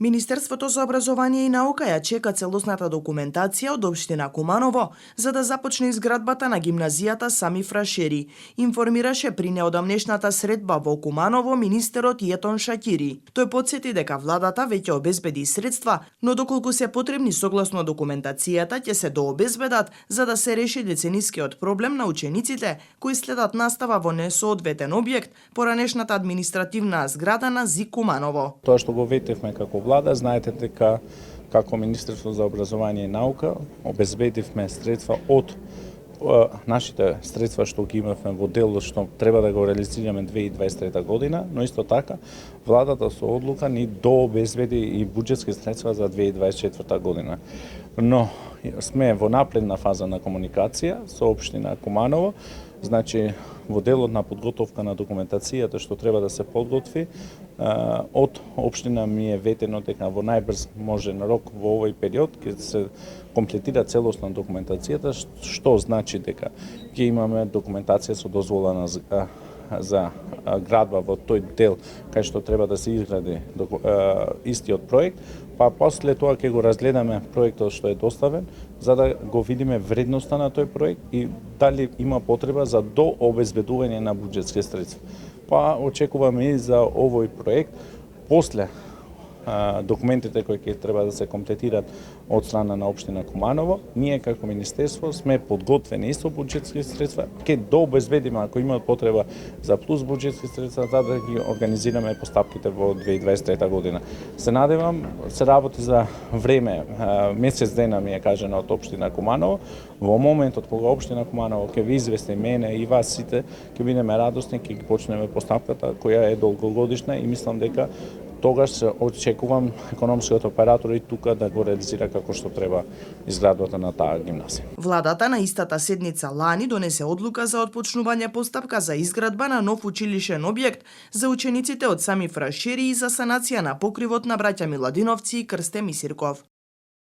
Министерството за образование и наука ја чека целосната документација од општина Куманово за да започне изградбата на гимназијата Сами Фрашери, информираше при неодамнешната средба во Куманово министерот Јетон Шакири. Тој потсети дека владата веќе обезбеди средства, но доколку се потребни согласно документацијата ќе се дообезбедат за да се реши деценискиот проблем на учениците кои следат настава во несоодветен објект, поранешната административна зграда на ЗИК Куманово. Тоа што го ветевме како влада, знаете дека како Министерство за образование и наука обезбедивме средства од нашите средства што ги имавме во делот што треба да го реализираме 2023 година, но исто така владата со одлука ни дообезбеди и буџетски средства за 2024 година. Но сме во напредна фаза на комуникација со општина Куманово, значи во делот на подготовка на документацијата што треба да се подготви, од општина ми е ветено дека во најбрз можен рок во овој период ќе се комплетира целосна документацијата, што значи дека ќе имаме документација со дозвола за градба во тој дел кај што треба да се изгради истиот проект, па после тоа ќе го разгледаме проектот што е доставен, за да го видиме вредноста на тој проект и дали има потреба за дообезбедување на буџетски средства. Па очекуваме и за овој проект после документите кои ќе треба да се комплетират од страна на општина Куманово, ние како министерство сме подготвени и со буџетски средства, ќе дообезбедиме ако има потреба за плюс буџетски средства за да ги организираме постапките во 2023 година. Се надевам, се работи за време, месец дена ми е кажано од општина Куманово. Во моментот кога општина Куманово ќе ви извести мене и вас сите, ќе бидеме радосни, ќе ги почнеме постапката која е долгогодишна и мислам дека тогаш се очекувам економскиот оператор и тука да го реализира како што треба изградбата на таа гимназија. Владата на истата седница лани донесе одлука за отпочнување постапка за изградба на нов училишен објект за учениците од Сами Фрашери и за санација на покривот на браќа Миладиновци и Крсте Мисирков.